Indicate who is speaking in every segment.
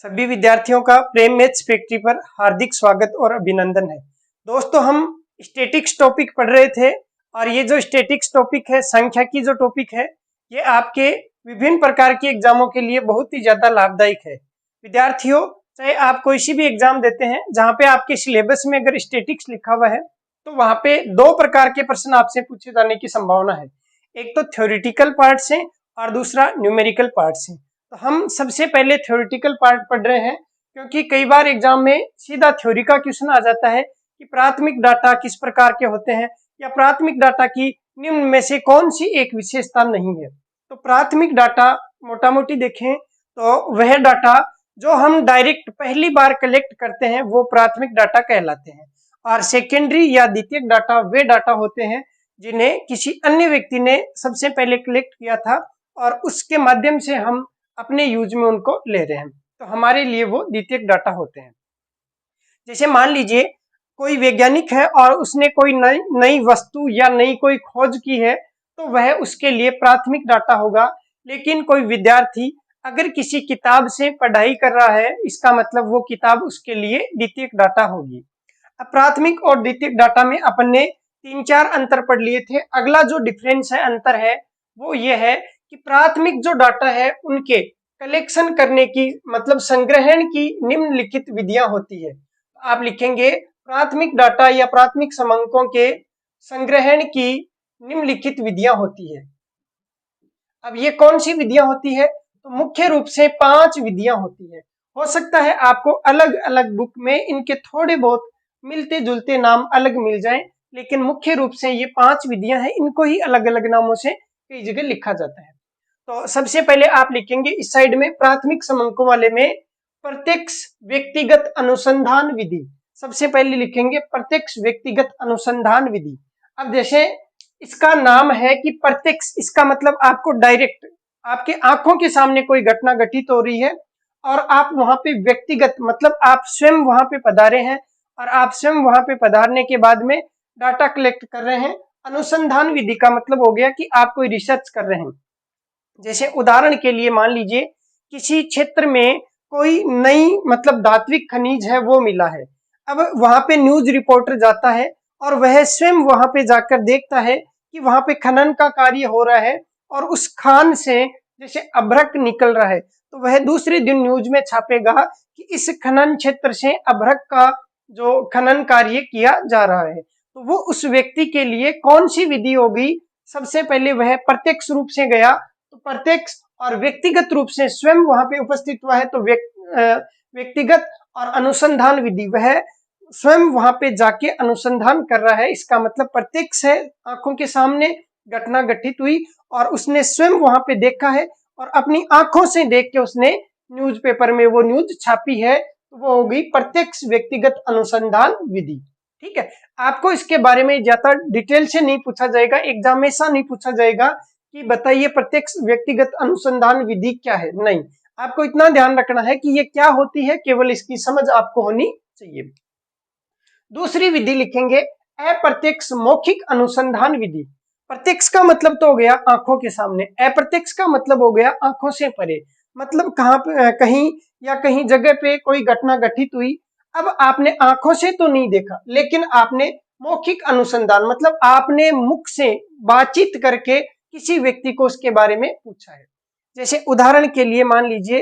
Speaker 1: सभी विद्यार्थियों का प्रेम मैथ्स फैक्ट्री पर हार्दिक स्वागत और अभिनंदन है। दोस्तों, हम स्टैटिक्स टॉपिक पढ़ रहे थे और ये जो स्टैटिक्स टॉपिक है, संख्या की जो टॉपिक है, ये आपके विभिन्न प्रकार के एग्जामों के लिए बहुत ही ज्यादा लाभदायक है। विद्यार्थियों, चाहे आप कोई सी भी एग्जाम देते हैं जहाँ पे आपके सिलेबस में अगर स्टैटिक्स लिखा हुआ है तो वहां पे दो प्रकार के प्रश्न आपसे पूछे जाने की संभावना है। एक तो थ्योरेटिकल पार्ट से और दूसरा न्यूमेरिकल पार्ट से। तो हम सबसे पहले थ्योरेटिकल पार्ट पढ़ रहे हैं, क्योंकि कई बार एग्जाम में सीधा थ्योरी का क्वेश्चन आ जाता है कि प्राथमिक डाटा किस प्रकार के होते हैं या प्राथमिक डाटा की निम्न में से कौन सी एक विशेषता नहीं है। तो प्राथमिक डाटा मोटा मोटी देखें तो वह डाटा जो हम डायरेक्ट पहली बार कलेक्ट करते हैं वो प्राथमिक डाटा कहलाते हैं, और सेकेंडरी या द्वितीयक डाटा वे डाटा होते हैं जिन्हें किसी अन्य व्यक्ति ने सबसे पहले कलेक्ट किया था और उसके माध्यम से हम अपने यूज में उनको ले रहे हैं, तो हमारे लिए वो द्वितीयक डाटा होते हैं। जैसे मान लीजिए कोई वैज्ञानिक है और उसने कोई नई वस्तु या नई कोई खोज की है तो वह उसके लिए प्राथमिक डाटा होगा। लेकिन कोई विद्यार्थी अगर किसी किताब से पढ़ाई कर रहा है, इसका मतलब वो किताब उसके लिए द्वितीयक डाटा होगी। अब प्राथमिक और द्वितीयक डाटा में अपन ने 3-4 अंतर पढ़ लिए थे। अगला जो डिफरेंस है, अंतर है, वो ये है कि प्राथमिक जो डाटा है उनके कलेक्शन करने की मतलब संग्रहण की निम्नलिखित विधियां होती है। आप लिखेंगे प्राथमिक डाटा या प्राथमिक समांकों के संग्रहण की निम्नलिखित विधियां होती है। अब ये कौन सी विधियां होती है? तो मुख्य रूप से 5 विधियां होती है। हो सकता है आपको अलग अलग बुक में इनके थोड़े बहुत मिलते जुलते नाम अलग मिल जाएं, लेकिन मुख्य रूप से ये 5 विधियां हैं, इनको ही अलग अलग नामों से कई जगह लिखा जाता है। तो सबसे पहले आप लिखेंगे इस साइड में प्राथमिक समांकों वाले में प्रत्यक्ष व्यक्तिगत अनुसंधान विधि। सबसे पहले लिखेंगे प्रत्यक्ष व्यक्तिगत अनुसंधान विधि। अब जैसे इसका नाम है कि प्रत्यक्ष, इसका मतलब आपको डायरेक्ट आपके आंखों के सामने कोई घटना घटित हो रही है और आप वहां पे व्यक्तिगत मतलब आप स्वयं वहां पे पधारे हैं और आप स्वयं वहां पे पधारने के बाद में डाटा कलेक्ट कर रहे हैं। अनुसंधान विधि का मतलब हो गया कि आप कोई रिसर्च कर रहे हैं। जैसे उदाहरण के लिए मान लीजिए किसी क्षेत्र में कोई नई मतलब धात्विक खनिज है वो मिला है। अब वहां पे न्यूज रिपोर्टर जाता है और वह स्वयं वहां पे जाकर देखता है कि वहां पे खनन का कार्य हो रहा है और उस खान से जैसे अभ्रक निकल रहा है, तो वह दूसरे दिन न्यूज में छापेगा कि इस खनन क्षेत्र से अभ्रक का जो खनन कार्य किया जा रहा है। तो वो उस व्यक्ति के लिए कौन सी विधि होगी? सबसे पहले वह प्रत्यक्ष रूप से गया, तो प्रत्यक्ष और व्यक्तिगत रूप से स्वयं वहां पे उपस्थित हुआ है तो व्यक्तिगत, और अनुसंधान विधि वह स्वयं वहां पे जाके अनुसंधान कर रहा है। इसका मतलब प्रत्यक्ष है, आंखों के सामने घटना घटित हुई और उसने स्वयं वहां पे देखा है और अपनी आंखों से देख के उसने न्यूज़पेपर में वो न्यूज छापी है, तो वो हो गई प्रत्यक्ष व्यक्तिगत अनुसंधान विधि। ठीक है, आपको इसके बारे में ज्यादा डिटेल से नहीं पूछा जाएगा, एग्जाम में ऐसा नहीं पूछा जाएगा कि बताइए प्रत्यक्ष व्यक्तिगत अनुसंधान विधि क्या है। नहीं, आपको इतना ध्यान रखना है कि ये क्या होती है, केवल इसकी समझ आपको होनी चाहिए। दूसरी विधि लिखेंगे अप्रत्यक्ष मौखिक अनुसंधान विधि। प्रत्यक्ष का मतलब तो हो गया आंखों के सामने, अप्रत्यक्ष का मतलब हो गया आंखों से परे। मतलब कहां पे कहीं या कहीं जगह पे कोई घटना घटित हुई, अब आपने आंखों से तो नहीं देखा लेकिन आपने मौखिक अनुसंधान मतलब आपने मुख से बातचीत करके किसी व्यक्ति को उसके बारे में पूछा है। जैसे उदाहरण के लिए मान लीजिए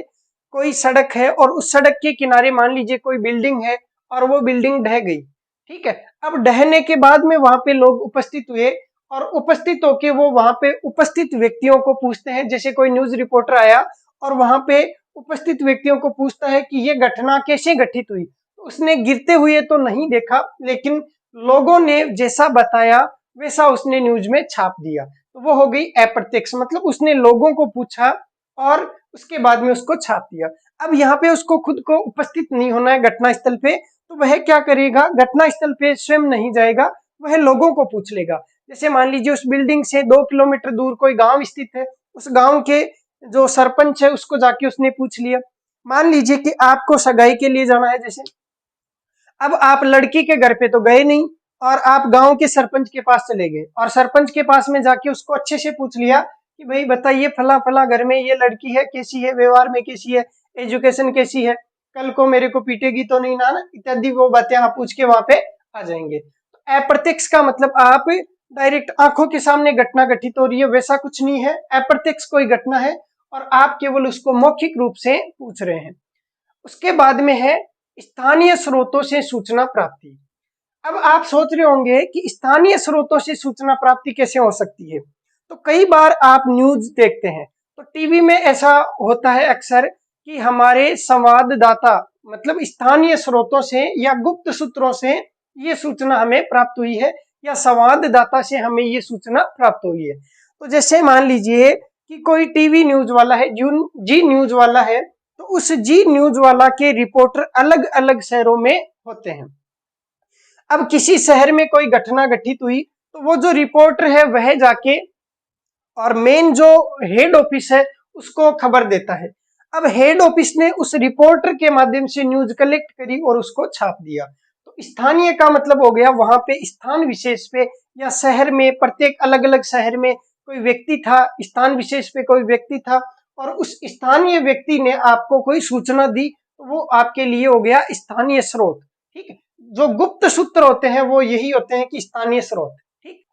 Speaker 1: कोई सड़क है और उस सड़क के किनारे मान लीजिए कोई बिल्डिंग है और वो बिल्डिंग ढह गई। ठीक है, अब ढहने के बाद में वहां पे लोग उपस्थित हुए और उपस्थित होके वो वहां पे उपस्थित व्यक्तियों को पूछते हैं। जैसे कोई न्यूज रिपोर्टर आया और वहां पे उपस्थित व्यक्तियों को पूछता है कि ये घटना कैसे घटित हुई, तो उसने गिरते हुए तो नहीं देखा लेकिन लोगों ने जैसा बताया वैसा उसने न्यूज में छाप दिया, तो वो हो गई अप्रत्यक्ष। मतलब उसने लोगों को पूछा और उसके बाद में उसको छाप दिया। अब यहाँ पे उसको खुद को उपस्थित नहीं होना है घटना स्थल पे, तो वह क्या करेगा, घटना स्थल पे स्वयं नहीं जाएगा, वह लोगों को पूछ लेगा। जैसे मान लीजिए उस बिल्डिंग से 2 किलोमीटर दूर कोई गांव स्थित है, उस गांव के जो सरपंच है उसको जाके उसने पूछ लिया। मान लीजिए कि आपको सगाई के लिए जाना है, जैसे अब आप लड़की के घर पे तो गए नहीं और आप गांव के सरपंच के पास चले गए और सरपंच के पास में जाके उसको अच्छे से पूछ लिया कि भाई बताइए फला फला घर में ये लड़की है, कैसी है, व्यवहार में कैसी है, एजुकेशन कैसी है। कल को मेरे को पीटेगी तो नहीं ना, इत्यादि वो बातें आप पूछ के वहां पे आ जाएंगे। तो अप्रत्यक्ष का मतलब आप डायरेक्ट आंखों के सामने घटना घटित हो रही है वैसा कुछ नहीं है, अप्रत्यक्ष कोई घटना है और आप केवल उसको मौखिक रूप से पूछ रहे हैं। उसके बाद में है स्थानीय स्रोतों से सूचना प्राप्ति। अब आप सोच रहे होंगे कि स्थानीय स्रोतों से सूचना प्राप्ति कैसे हो सकती है। तो कई बार आप न्यूज देखते हैं तो टीवी में ऐसा होता है अक्सर कि हमारे संवाददाता मतलब स्थानीय स्रोतों से या गुप्त सूत्रों से ये सूचना हमें प्राप्त हुई है या संवाददाता से हमें ये सूचना प्राप्त हुई है। तो जैसे मान लीजिए कि कोई टीवी न्यूज वाला है, जी न्यूज वाला है, तो उस जी न्यूज वाला के रिपोर्टर अलग अलग शहरों में होते हैं। अब किसी शहर में कोई घटना घटित हुई तो वो जो रिपोर्टर है वह जाके और मेन जो हेड ऑफिस है उसको खबर देता है। अब हेड ऑफिस ने उस रिपोर्टर के माध्यम से न्यूज कलेक्ट करी और उसको छाप दिया। तो स्थानीय का मतलब हो गया वहां पे स्थान विशेष पे या शहर में, प्रत्येक अलग अलग शहर में कोई व्यक्ति था, स्थान विशेष पे कोई व्यक्ति था और उस स्थानीय व्यक्ति ने आपको कोई सूचना दी, तो वो आपके लिए हो गया स्थानीय स्रोत। ठीक है, जो गुप्त सूत्र होते हैं वो यही होते हैं कि स्थानीय स्रोत। ठीक,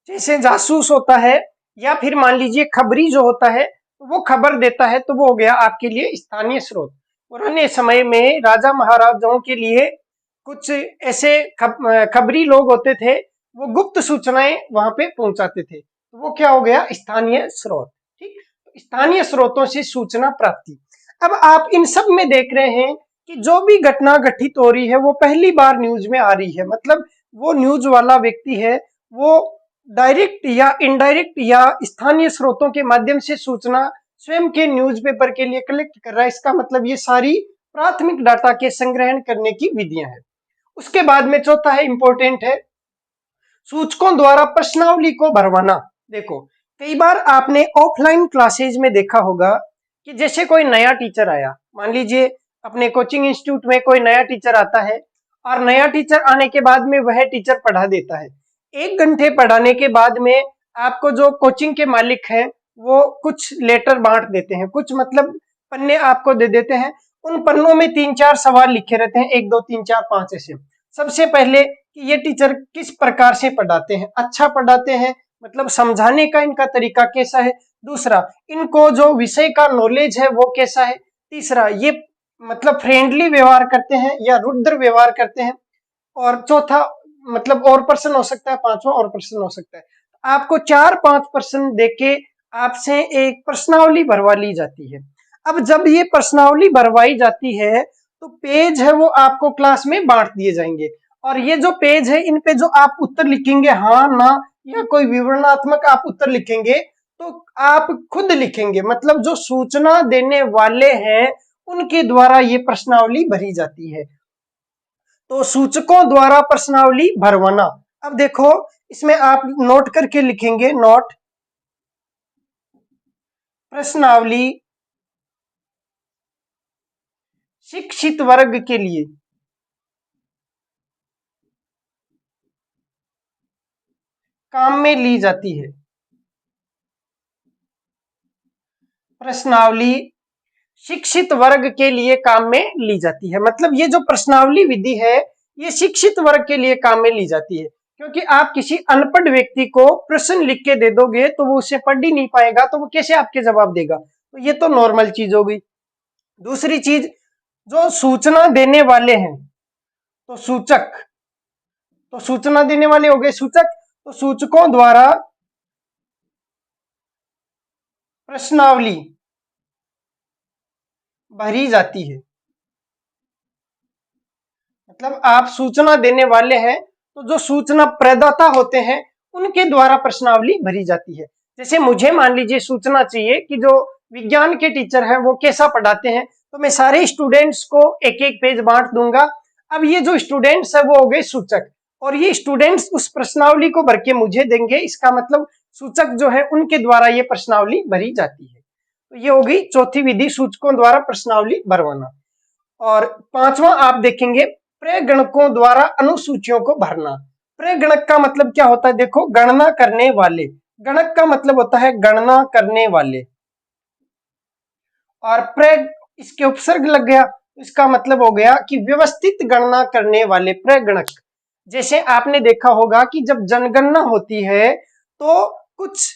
Speaker 1: जैसे जासूस होता है या फिर मान लीजिए खबरी जो होता है वो खबर देता है, तो वो हो गया आपके लिए स्थानीय स्रोत। पुराने समय में राजा महाराजाओं के लिए कुछ ऐसे खबरी लोग होते थे, वो गुप्त सूचनाएं वहां पे पहुंचाते थे, तो वो क्या हो गया स्थानीय स्रोत। ठीक, स्थानीय स्रोतों से सूचना प्राप्ति। अब आप इन सब में देख रहे हैं कि जो भी घटना घटित हो रही है वो पहली बार न्यूज में आ रही है, मतलब वो न्यूज वाला व्यक्ति है वो डायरेक्ट या इनडायरेक्ट या स्थानीय स्रोतों के माध्यम से सूचना स्वयं के न्यूज़पेपर के लिए कलेक्ट कर रहा है। इसका मतलब ये सारी प्राथमिक डाटा के संग्रहण करने की विधियां हैं। उसके बाद में चौथा है, इंपॉर्टेंट है, सूचकों द्वारा प्रश्नावली को भरवाना। देखो कई बार आपने ऑफलाइन क्लासेज में देखा होगा कि जैसे कोई नया टीचर आया, मान लीजिए अपने कोचिंग इंस्टीट्यूट में कोई नया टीचर आता है और नया टीचर आने के बाद में वह टीचर पढ़ा देता है। 1 घंटे पढ़ाने के बाद में आपको जो कोचिंग के मालिक हैं वो कुछ लेटर बांट देते हैं, कुछ मतलब पन्ने आपको दे देते हैं। उन पन्नों में 3-4 सवाल लिखे रहते हैं, 1 2 3 4 5 ऐसे। सबसे पहले कि ये टीचर किस प्रकार से पढ़ाते हैं, अच्छा पढ़ाते हैं, मतलब समझाने का इनका तरीका कैसा है। दूसरा, इनको जो विषय का नॉलेज है वो कैसा है। तीसरा, ये मतलब फ्रेंडली व्यवहार करते हैं या रुद्र व्यवहार करते हैं। और चौथा मतलब और प्रश्न हो सकता है, पांचवा और प्रश्न हो सकता है। आपको 4-5 प्रश्न देके आपसे एक प्रश्नावली भरवा ली जाती है। अब जब ये प्रश्नावली भरवाई जाती है तो पेज है वो आपको क्लास में बांट दिए जाएंगे और ये जो पेज है इन पे जो आप उत्तर लिखेंगे, हाँ ना या कोई विवरणात्मक आप उत्तर लिखेंगे, तो आप खुद लिखेंगे, मतलब जो सूचना देने वाले हैं उनके द्वारा ये प्रश्नावली भरी जाती है। तो सूचकों द्वारा प्रश्नावली भरवाना। अब देखो इसमें आप नोट करके लिखेंगे, नोट प्रश्नावली शिक्षित वर्ग के लिए काम में ली जाती है। प्रश्नावली शिक्षित वर्ग के लिए काम में ली जाती है, मतलब ये जो प्रश्नावली विधि है ये शिक्षित वर्ग के लिए काम में ली जाती है, क्योंकि आप किसी अनपढ़ व्यक्ति को प्रश्न लिख के दे दोगे तो वो उसे पढ़ ही नहीं पाएगा, तो वो कैसे आपके जवाब देगा। तो ये तो नॉर्मल चीज हो गई। दूसरी चीज, जो सूचना देने वाले हैं तो सूचक, तो सूचना देने वाले हो गए सूचक, तो सूचकों द्वारा प्रश्नावली भरी जाती है। मतलब आप सूचना देने वाले हैं तो जो सूचना प्रदाता होते हैं उनके द्वारा प्रश्नावली भरी जाती है। जैसे मुझे मान लीजिए सूचना चाहिए कि जो विज्ञान के टीचर हैं वो कैसा पढ़ाते हैं, तो मैं सारे स्टूडेंट्स को एक एक पेज बांट दूंगा। अब ये जो स्टूडेंट्स है वो हो गए सूचक और ये स्टूडेंट्स उस प्रश्नावली को भर के मुझे देंगे, इसका मतलब सूचक जो है उनके द्वारा ये प्रश्नावली भरी जाती है। तो ये हो गई चौथी विधि, सूचकों द्वारा प्रश्नावली भरवाना। और पांचवा आप देखेंगे, प्रगणकों द्वारा अनुसूचियों को भरना। प्रगणक का मतलब क्या होता है, देखो गणना करने वाले, गणक का मतलब होता है गणना करने वाले, और प्रग इसके उपसर्ग लग गया इसका मतलब हो गया कि व्यवस्थित गणना करने वाले प्रगणक। जैसे आपने देखा होगा कि जब जनगणना होती है तो कुछ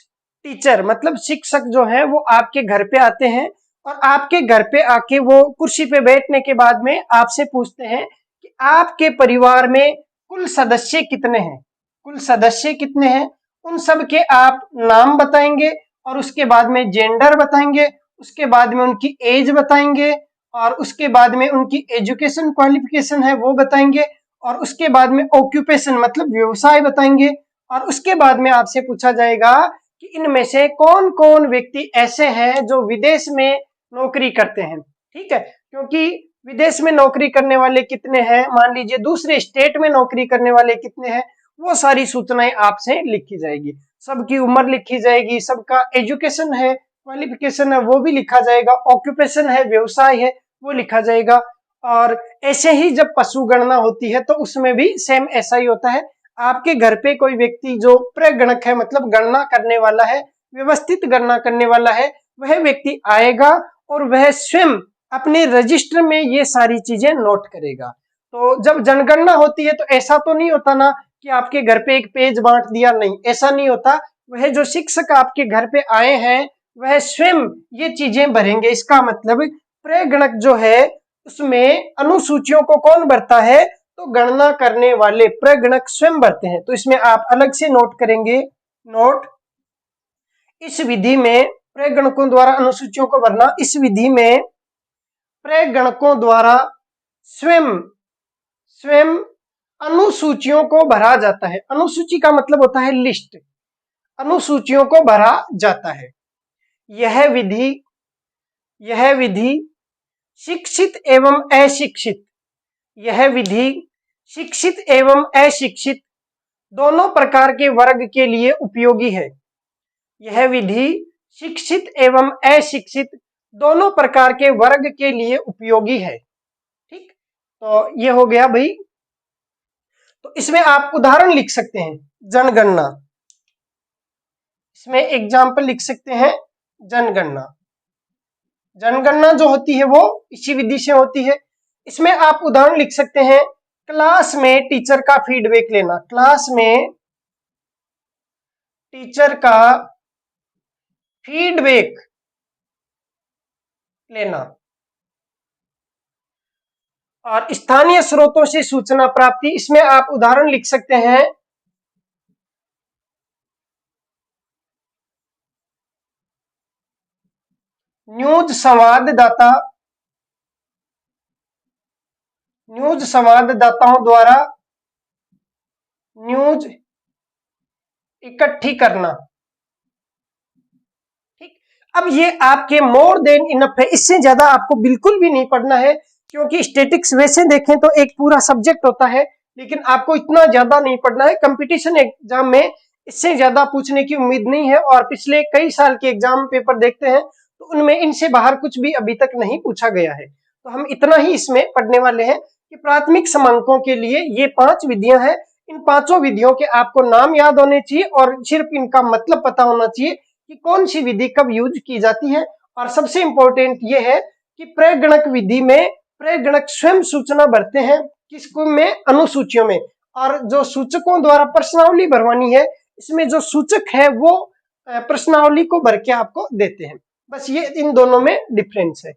Speaker 1: टीचर मतलब शिक्षक जो है वो आपके घर पे आते हैं और आपके घर पे आके वो कुर्सी पे बैठने के बाद में आपसे पूछते हैं कि आपके परिवार में कुल सदस्य कितने हैं, कुल सदस्य कितने हैं, उन सब के आप नाम बताएंगे और उसके बाद में जेंडर बताएंगे, उसके बाद में उनकी एज बताएंगे और उसके बाद में उनकी एजुकेशन क्वालिफिकेशन है वो बताएंगे और उसके बाद में ऑक्यूपेशन मतलब व्यवसाय बताएंगे और उसके बाद में आपसे पूछा जाएगा कि इनमें से कौन कौन व्यक्ति ऐसे हैं जो विदेश में नौकरी करते हैं। ठीक है, क्योंकि विदेश में नौकरी करने वाले कितने हैं, मान लीजिए दूसरे स्टेट में नौकरी करने वाले कितने हैं, वो सारी सूचनाएं आपसे लिखी जाएगी, सबकी उम्र लिखी जाएगी, सबका एजुकेशन है क्वालिफिकेशन है वो भी लिखा जाएगा, ऑक्यूपेशन है व्यवसाय है वो लिखा जाएगा। और ऐसे ही जब पशु गणना होती है तो उसमें भी सेम ऐसा ही होता है। आपके घर पे कोई व्यक्ति जो प्रगणक है मतलब गणना करने वाला है, व्यवस्थित गणना करने वाला है, वह व्यक्ति आएगा और वह स्वयं अपने रजिस्टर में ये सारी चीजें नोट करेगा। तो जब जनगणना होती है तो ऐसा तो नहीं होता ना कि आपके घर पे एक पेज बांट दिया, नहीं ऐसा नहीं होता। वह जो शिक्षक आपके घर पे आए हैं वह स्वयं ये चीजें भरेंगे। इसका मतलब प्रगणक जो है उसमें अनुसूचियों को कौन भरता है, तो गणना करने वाले प्रगणक स्वयं भरते हैं। तो इसमें आप अलग से नोट करेंगे, नोट इस विधि में प्रगणकों द्वारा अनुसूचियों को भरना, इस विधि में प्रगणकों द्वारा स्वयं स्वयं अनुसूचियों को भरा जाता है। अनुसूची का मतलब होता है लिस्ट, अनुसूचियों को भरा जाता है। यह विधि शिक्षित एवं अशिक्षित, यह विधि शिक्षित एवं अशिक्षित दोनों प्रकार के वर्ग के लिए उपयोगी है। यह विधि शिक्षित एवं अशिक्षित दोनों प्रकार के वर्ग के लिए उपयोगी है। ठीक, तो ये हो गया भाई। तो इसमें आप उदाहरण लिख सकते हैं, जनगणना, इसमें एग्जाम्पल लिख सकते हैं जनगणना। जनगणना जो होती है वो इसी विधि से होती है। इसमें आप उदाहरण लिख सकते हैं, क्लास में टीचर का फीडबैक लेना, क्लास में टीचर का फीडबैक लेना और स्थानीय स्रोतों से सूचना प्राप्ति। इसमें आप उदाहरण लिख सकते हैं, न्यूज संवाददाताओं द्वारा न्यूज इकट्ठी करना। ठीक, अब ये आपके मोर देन इनफ है, इससे ज्यादा आपको बिल्कुल भी नहीं पढ़ना है, क्योंकि स्टैटिक्स वैसे देखें तो एक पूरा सब्जेक्ट होता है, लेकिन आपको इतना ज्यादा नहीं पढ़ना है। कंपटीशन एग्जाम में इससे ज्यादा पूछने की उम्मीद नहीं है और पिछले कई साल के एग्जाम पेपर देखते हैं तो उनमें इनसे बाहर कुछ भी अभी तक नहीं पूछा गया है। तो हम इतना ही इसमें पढ़ने वाले हैं कि प्राथमिक समांकों के लिए ये 5 विधियां हैं। इन 5 विधियों के आपको नाम याद होने चाहिए और सिर्फ इनका मतलब पता होना चाहिए कि कौन सी विधि कब यूज की जाती है। और सबसे इंपॉर्टेंट ये है कि प्रगणक विधि में प्रगणक स्वयं सूचना भरते हैं, किसको में, अनुसूचियों में, और जो सूचकों द्वारा प्रश्नावली भरवानी है इसमें जो सूचक है वो प्रश्नावली को भर के आपको देते हैं। बस ये इन दोनों में डिफरेंस है।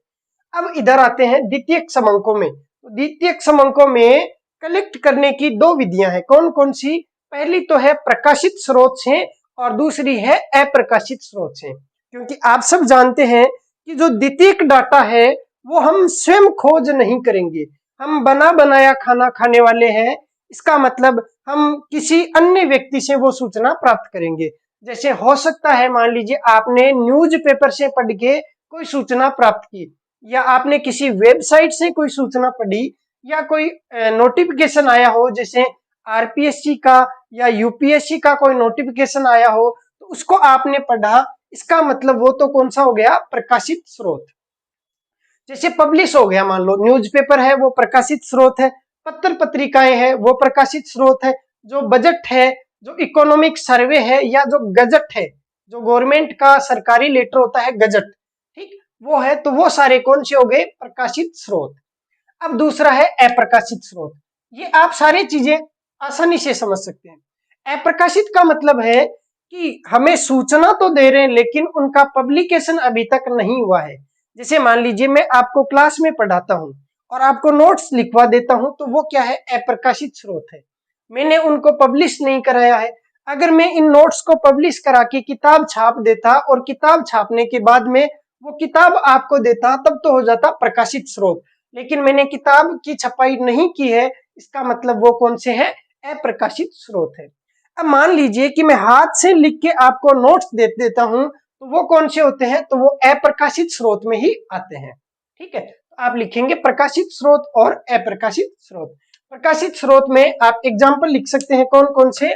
Speaker 1: अब इधर आते हैं द्वितीयक समांकों में। द्वितीयक समांकों में कलेक्ट करने की 2 विधियां हैं। कौन कौन सी? पहली तो है प्रकाशित स्रोत से और दूसरी है अप्रकाशित स्रोत से। क्योंकि आप सब जानते हैं कि जो द्वितीयक डाटा है वो हम स्वयं खोज नहीं करेंगे, हम बना बनाया खाना खाने वाले हैं। इसका मतलब हम किसी अन्य व्यक्ति से वो सूचना प्राप्त करेंगे। जैसे हो सकता है मान लीजिए आपने न्यूज़पेपर से पढ़ के कोई सूचना प्राप्त की, या आपने किसी वेबसाइट से कोई सूचना पढ़ी, या कोई नोटिफिकेशन आया हो, जैसे आरपीएससी का या यूपीएससी का कोई नोटिफिकेशन आया हो तो उसको आपने पढ़ा। इसका मतलब वो तो कौन सा हो गया? प्रकाशित स्रोत। जैसे पब्लिश हो गया, मान लो न्यूज़पेपर है वो प्रकाशित स्रोत है, पत्र पत्रिकाएं हैं वो प्रकाशित स्रोत है, जो बजट है, जो इकोनॉमिक सर्वे है, या जो गजट है, जो गवर्नमेंट का सरकारी लेटर होता है गजट, ठीक, वो है। तो वो सारे कौन से हो गए? प्रकाशित स्रोत। अब दूसरा है अप्रकाशित स्रोत। ये आप सारी चीजें आसानी से समझ सकते हैं। अप्रकाशित का मतलब है कि हमें सूचना तो दे रहे हैं लेकिन उनका पब्लिकेशन अभी तक नहीं हुआ है। जैसे मान लीजिए मैं आपको क्लास में पढ़ाता हूं और आपको नोट्स लिखवा देता हूं, तो वो क्या है, अप्रकाशित स्रोत है। मैंने उनको पब्लिश नहीं कराया है। अगर मैं इन नोट्स को पब्लिश करा के किताब छाप देता और किताब छापने के बाद में वो किताब आपको देता, तब तो हो जाता प्रकाशित स्रोत। लेकिन मैंने किताब की छपाई नहीं की है, इसका मतलब वो कौन से है, अप्रकाशित स्रोत है। अब मान लीजिए कि मैं हाथ से लिख के आपको नोट्स दे देता हूं, तो वो कौन से होते हैं, तो वो अप्रकाशित स्रोत में ही आते हैं। ठीक है, तो आप लिखेंगे प्रकाशित स्रोत और अप्रकाशित स्रोत। प्रकाशित स्रोत में आप एग्जाम्पल लिख सकते हैं कौन कौन से,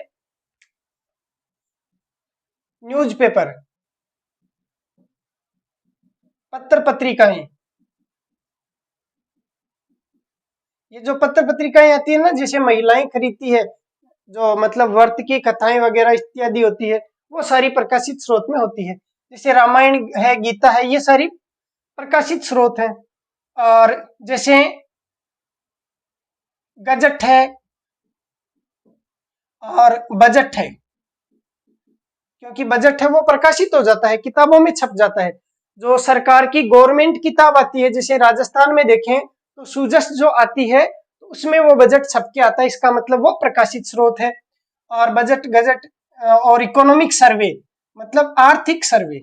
Speaker 1: न्यूज़पेपर, पत्र पत्रिकाएं। ये जो पत्र पत्रिकाएं आती है ना, जैसे महिलाएं खरीदती है, जो मतलब व्रत की कथाएं वगैरह इत्यादि होती है, वो सारी प्रकाशित स्रोत में होती है। जैसे रामायण है, गीता है, ये सारी प्रकाशित स्रोत है। और जैसे गजट है और बजट है, क्योंकि बजट है वो प्रकाशित हो जाता है, किताबों में छप जाता है। जो सरकार की गवर्नमेंट किताब आती है, जैसे राजस्थान में देखें तो सूजस जो आती है, तो उसमें वो बजट छप के आता है, इसका मतलब वो प्रकाशित स्रोत है। और बजट, गजट और इकोनॉमिक सर्वे मतलब आर्थिक सर्वे,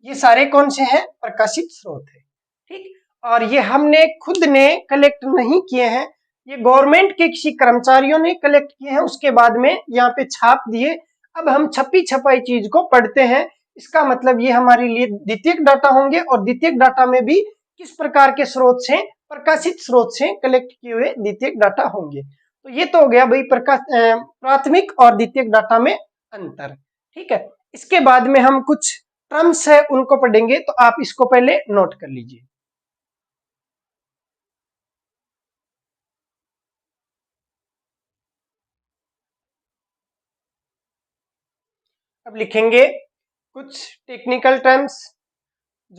Speaker 1: ये सारे कौन से हैं, प्रकाशित स्रोत है। ठीक, और ये हमने खुद ने कलेक्ट नहीं किए हैं, ये गवर्नमेंट के किसी कर्मचारियों ने कलेक्ट किए हैं, उसके बाद में यहाँ पे छाप दिए। अब हम छपी छपाई चीज को पढ़ते हैं, इसका मतलब ये हमारे लिए द्वितीयक डाटा होंगे। और द्वितीयक डाटा में भी किस प्रकार के स्रोत से, प्रकाशित स्रोत से कलेक्ट किए हुए द्वितीयक डाटा होंगे। तो ये तो हो गया भाई प्राथमिक और द्वितीयक डाटा में अंतर। ठीक है, इसके बाद में हम कुछ टर्म्स है उनको पढ़ेंगे, तो आप इसको पहले नोट कर लीजिए। अब लिखेंगे कुछ टेक्निकल टर्म्स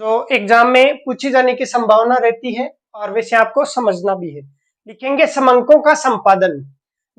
Speaker 1: जो एग्जाम में पूछी जाने की संभावना रहती है और वैसे आपको समझना भी है। लिखेंगे समंकों का संपादन।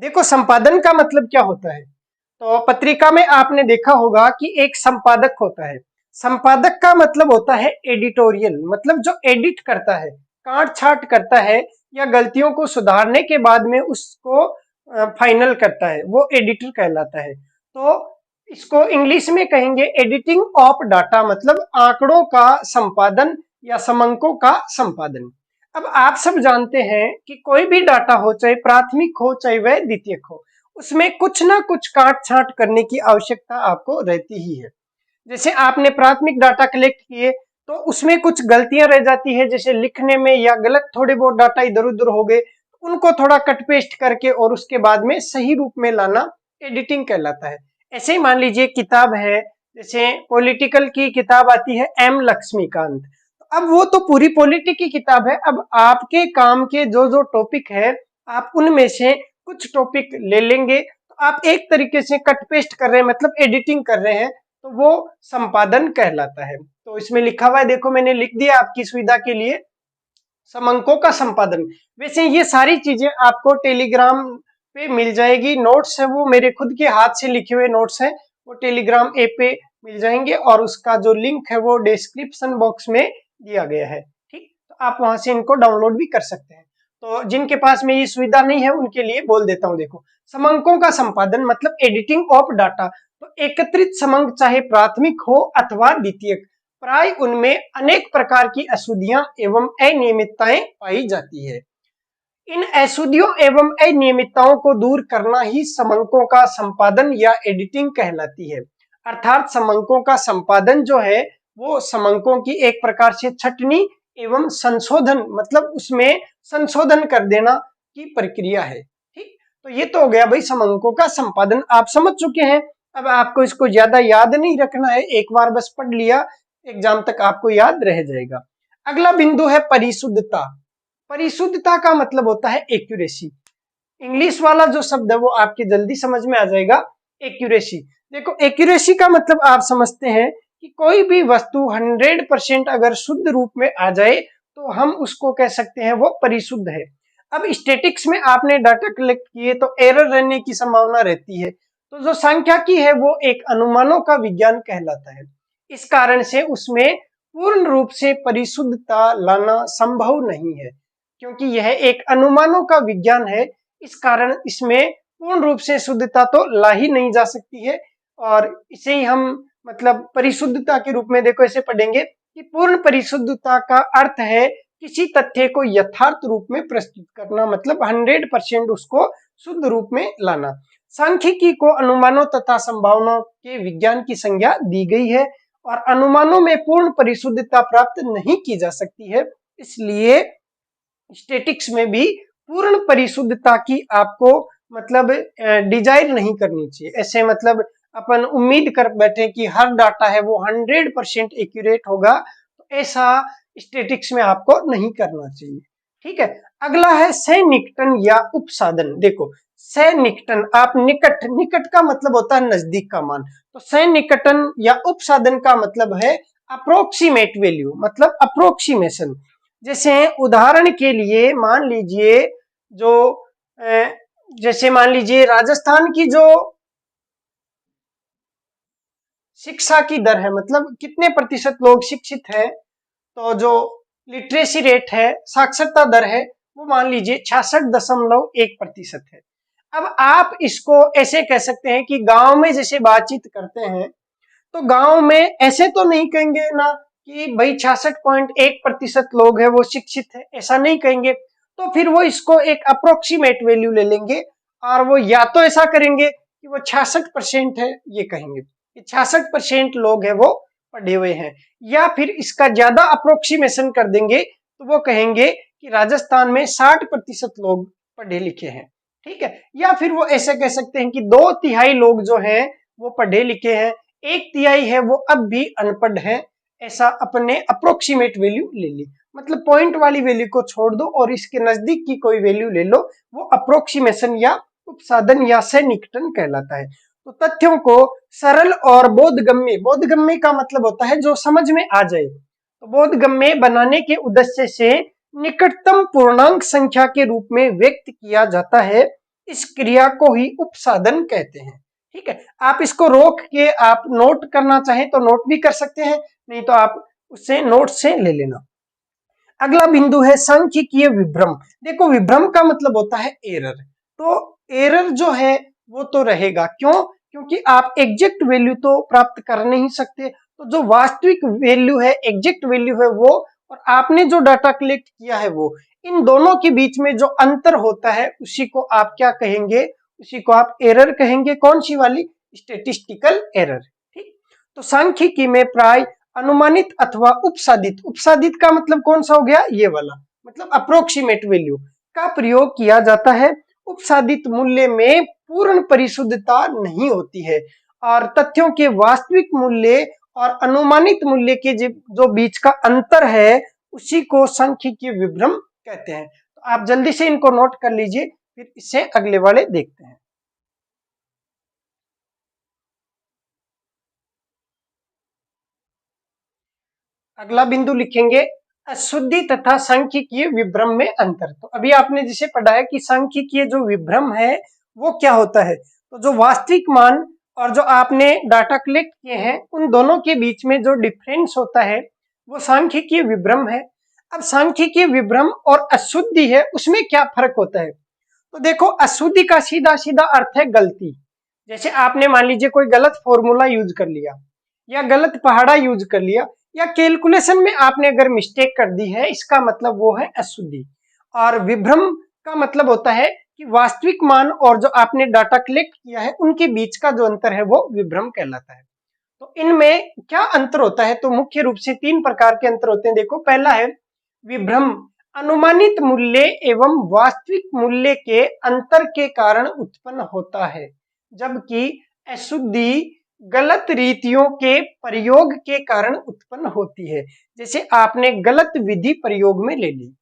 Speaker 1: देखो संपादन का मतलब क्या होता है, तो पत्रिका में आपने देखा होगा कि एक संपादक होता है। संपादक का मतलब होता है एडिटोरियल, मतलब जो एडिट करता है, काट छाट करता है या गलतियों को सुधारने के बाद में उसको फाइनल करता है, वो एडिटर कहलाता है। तो इसको इंग्लिश में कहेंगे एडिटिंग ऑफ डाटा, मतलब आंकड़ों का संपादन या समंकों का संपादन। अब आप सब जानते हैं कि कोई भी डाटा हो, चाहे प्राथमिक हो चाहे वह द्वितीयक हो, उसमें कुछ ना कुछ काट छांट करने की आवश्यकता आपको रहती ही है। जैसे आपने प्राथमिक डाटा कलेक्ट किए तो उसमें कुछ गलतियां रह जाती है, जैसे लिखने में या गलत थोड़े बहुत डाटा इधर उधर हो गए, उनको थोड़ा कट पेस्ट करके और उसके बाद में सही रूप में लाना एडिटिंग कहलाता है। ऐसे ही मान लीजिए किताब है, जैसे पॉलिटिकल की किताब आती है एम लक्ष्मीकांत, अब वो तो पूरी पॉलिटिक की किताब है। अब आपके काम के जो जो टॉपिक है, आप उनमें से कुछ टॉपिक ले लेंगे, तो आप एक तरीके से कट पेस्ट कर रहे हैं, मतलब एडिटिंग कर रहे हैं, तो वो संपादन कहलाता है। तो इसमें लिखा हुआ है, देखो मैंने लिख दिया आपकी सुविधा के लिए, समंकों का संपादन। वैसे ये सारी चीजें आपको टेलीग्राम पे मिल जाएगी, नोट्स है वो मेरे खुद के हाथ से लिखे हुए नोट्स हैं, वो टेलीग्राम ऐप पे मिल जाएंगे और उसका जो लिंक है वो डिस्क्रिप्शन बॉक्स में दिया गया है। ठीक, तो आप वहां से इनको डाउनलोड भी कर सकते हैं। तो जिनके पास में ये सुविधा नहीं है उनके लिए बोल देता हूँ, देखो समंकों का संपादन मतलब एडिटिंग ऑफ डाटा। तो एकत्रित समंक चाहे प्राथमिक हो अथवा द्वितीयक, प्राय उनमें अनेक प्रकार की अशुद्धियां एवं अनियमितताएं पाई जाती है। इन अशुद्धियों एवं अनियमितताओं को दूर करना ही समंकों का संपादन या एडिटिंग कहलाती है। अर्थात समंकों का संपादन जो है वो समंकों की एक प्रकार से छटनी एवं संशोधन, मतलब उसमें संशोधन कर देना की प्रक्रिया है। ठीक, तो ये तो हो गया भाई समंकों का संपादन, आप समझ चुके हैं। अब आपको इसको ज्यादा याद नहीं रखना है, एक बार बस पढ़ लिया, एग्जाम तक आपको याद रह जाएगा। अगला बिंदु है परिशुद्धता। परिशुद्धता का मतलब होता है एक्यूरेसी। इंग्लिश वाला जो शब्द है वो आपके जल्दी समझ में आ जाएगा, एक्यूरेसी। देखो एक्यूरेसी का मतलब आप समझते हैं कि कोई भी वस्तु 100% अगर शुद्ध रूप में आ जाए तो हम उसको कह सकते हैं वो परिशुद्ध है। अब स्टैटिक्स में आपने डाटा कलेक्ट किए तो एरर रहने की संभावना रहती है। तो जो सांख्यिकी है वो एक अनुमानों का विज्ञान कहलाता है। इस कारण से उसमें पूर्ण रूप से परिशुद्धता लाना संभव नहीं है, क्योंकि यह एक अनुमानों का विज्ञान है। इस कारण इसमें पूर्ण रूप से शुद्धता तो ला ही नहीं जा सकती है। और इसे ही हम मतलब परिशुद्धता के रूप में देखो ऐसे पढ़ेंगे कि पूर्ण परिशुद्धता का अर्थ है किसी तथ्य को यथार्थ रूप में प्रस्तुत करना, मतलब 100% उसको शुद्ध रूप में लाना। सांख्यिकी को अनुमानों तथा संभावनाओं के विज्ञान की संज्ञा दी गई है और अनुमानों में पूर्ण परिशुद्धता प्राप्त नहीं की जा सकती है। इसलिए स्टैटिक्स में भी पूर्ण परिशुद्धता की आपको मतलब डिजायर नहीं करनी चाहिए। ऐसे मतलब अपन उम्मीद कर बैठे कि हर डाटा है वो 100% एक्यूरेट होगा, तो ऐसा स्टैटिक्स में आपको नहीं करना चाहिए। ठीक है, अगला है सन्निकटन या उपसाधन। देखो सन्निकटन, आप निकट, निकट का मतलब होता है नजदीक का मान, तो सन्निकटन या उपसाधन का मतलब है अप्रोक्सीमेट वैल्यू, मतलब अप्रोक्सीमेशन। जैसे उदाहरण के लिए मान लीजिए जो जैसे मान लीजिए राजस्थान की जो शिक्षा की दर है, मतलब कितने प्रतिशत लोग शिक्षित हैं, तो जो लिटरेसी रेट है, साक्षरता दर है, वो मान लीजिए 66.1% है। अब आप इसको ऐसे कह सकते हैं कि गांव में जैसे बातचीत करते हैं तो गांव में ऐसे तो नहीं कहेंगे ना कि भाई 66.1% लोग हैं वो शिक्षित है, ऐसा नहीं कहेंगे। तो फिर वो इसको एक अप्रोक्सीमेट वैल्यू ले लेंगे और वो या तो ऐसा करेंगे कि वो 66% है ये कहेंगे कि 66% लोग हैं वो पढ़े हुए हैं, या फिर इसका ज्यादा अप्रोक्सीमेशन कर देंगे तो वो कहेंगे कि राजस्थान में 60% लोग पढ़े लिखे हैं। ठीक है, या फिर वो ऐसे कह सकते हैं कि 2/3 लोग जो हैं वो पढ़े लिखे हैं, 1/3 है वो अब भी अनपढ़ है। ऐसा अपने अप्रोक्सीमेट वैल्यू ले ली, मतलब पॉइंट वाली वैल्यू को छोड़ दो और इसके नजदीक की कोई वैल्यू ले लो, वो अप्रोक्सीमेशन या उपसाधन या सन्निकटन कहलाता है। तो तथ्यों को सरल और बोधगम्य, बोधगम्य का मतलब होता है जो समझ में आ जाए, तो बोधगम्य बनाने के उद्देश्य से निकटतम पूर्णांक संख्या के रूप में व्यक्त किया जाता है। इस क्रिया को ही उपसाधन कहते हैं। ठीक है, आप इसको रोक के आप नोट करना चाहें तो नोट भी कर सकते हैं, नहीं तो आप उससे नोट से ले लेना। अगला बिंदु है सांख्यिकीय विभ्रम। देखो विभ्रम का मतलब होता है एरर, तो एरर जो है वो तो रहेगा, क्यों? क्योंकि आप एग्जैक्ट वैल्यू तो प्राप्त कर नहीं सकते, तो जो वास्तविक वैल्यू है, एग्जैक्ट वैल्यू है वो, और आपने जो डाटा कलेक्ट किया है वो, इन दोनों के बीच में जो अंतर होता है उसी को आप क्या कहेंगे? उसी को आप एरर कहेंगे। कौन सी वाली? Statistical error. ठीक, तो सांख्यिकी में प्राय अनुमानित अथवा उपसादित, उपसादित का मतलब कौन सा हो गया? ये वाला, मतलब अप्रोक्सीमेट वैल्यू का प्रयोग किया जाता है। उपसादित मूल्य में पूर्ण परिशुद्धता नहीं होती है और तथ्यों के वास्तविक मूल्य और अनुमानित मूल्य के जो बीच का अंतर है उसी को सांख्यिकीय विभ्रम कहते हैं। तो आप जल्दी से इनको नोट कर लीजिए, फिर इससे अगले वाले देखते हैं। अगला बिंदु लिखेंगे अशुद्धि तथा सांख्यिकीय विभ्रम में अंतर। तो अभी आपने जिसे पढ़ा है कि सांख्यिकीय जो विभ्रम है वो क्या होता है, तो जो वास्तविक मान और जो आपने डाटा कलेक्ट किए हैं उन दोनों के बीच में जो डिफरेंस होता है वो सांख्यिकीय विभ्रम है। अब सांख्यिकीय विभ्रम और अशुद्धि है, उसमें क्या फर्क होता है? तो देखो अशुद्धि का सीधा सीधा अर्थ है गलती। जैसे आपने मान लीजिए कोई गलत फॉर्मूला यूज कर लिया या गलत पहाड़ा यूज कर लिया या कैलकुलेशन में आपने अगर मिस्टेक कर दी है, इसका मतलब वो है अशुद्धि। और विभ्रम का मतलब होता है कि वास्तविक मान और जो आपने डाटा कलेक्ट किया है उनके बीच का जो अंतर है वो विभ्रम कहलाता है। तो इनमें क्या अंतर होता है? तो मुख्य रूप से 3 प्रकार के अंतर होते हैं। देखो पहला है विभ्रम, अनुमानित मूल्य एवं वास्तविक मूल्य के अंतर के कारण उत्पन्न होता है, जबकि अशुद्धि गलत रीतियों के प्रयोग के कारण उत्पन्न होती है। जैसे आपने गलत विधि प्रयोग में ले ली,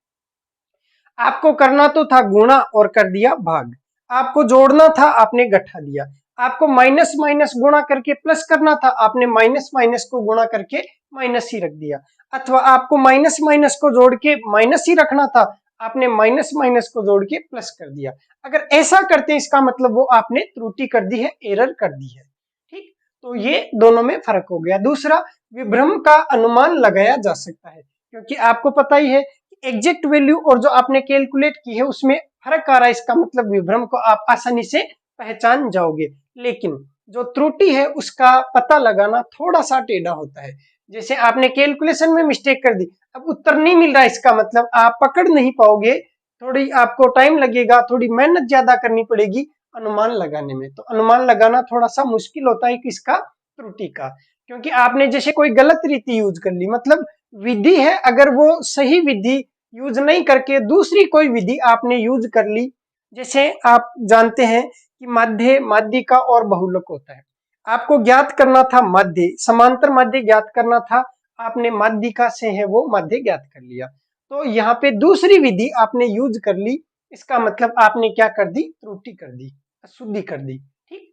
Speaker 1: आपको करना तो था गुणा और कर दिया भाग, आपको जोड़ना था आपने घटा दिया, आपको माइनस माइनस गुणा करके प्लस करना था, आपने माइनस माइनस को गुणा करके माइनस ही रख दिया। अथवा आपको माइनस माइनस को जोड़ के माइनस ही रखना था, आपने माइनस माइनस को जोड़ के प्लस कर दिया। अगर ऐसा करते हैं इसका मतलब वो आपने त्रुटि कर दी है, एरर कर दी है। ठीक, तो ये दोनों में फर्क हो गया। दूसरा, विभ्रम का अनुमान लगाया जा सकता है, क्योंकि आपको पता ही है एग्जैक्ट वैल्यू और जो आपने कैलकुलेट की है उसमें फर्क आ रहा है, इसका मतलब विभ्रम को आप आसानी से पहचान जाओगे। लेकिन जो त्रुटि है उसका पता लगाना थोड़ा सा टेढ़ा होता है। जैसे आपने कैलकुलेशन में मिस्टेक कर दी, अब उत्तर नहीं मिल रहा, इसका मतलब आप पकड़ नहीं पाओगे, थोड़ी आपको टाइम लगेगा, थोड़ी मेहनत ज्यादा करनी पड़ेगी अनुमान लगाने में। तो अनुमान लगाना थोड़ा सा मुश्किल होता है किसका, त्रुटि का। क्योंकि आपने जैसे कोई गलत रीति यूज कर ली, मतलब विधि है, अगर वो सही विधि यूज नहीं करके दूसरी कोई विधि आपने यूज कर ली, जैसे आप जानते हैं कि माध्य, माध्यिका और बहुलक होता है। आपको ज्ञात करना था माध्य, समांतर माध्य ज्ञात करना था, आपने माध्यिका से है वो माध्य ज्ञात कर लिया। तो यहाँ पे दूसरी विधि आपने यूज कर ली, इसका मतलब आपने क्या कर दी, त्रुटि कर दी, अशुद्धि कर दी। ठीक,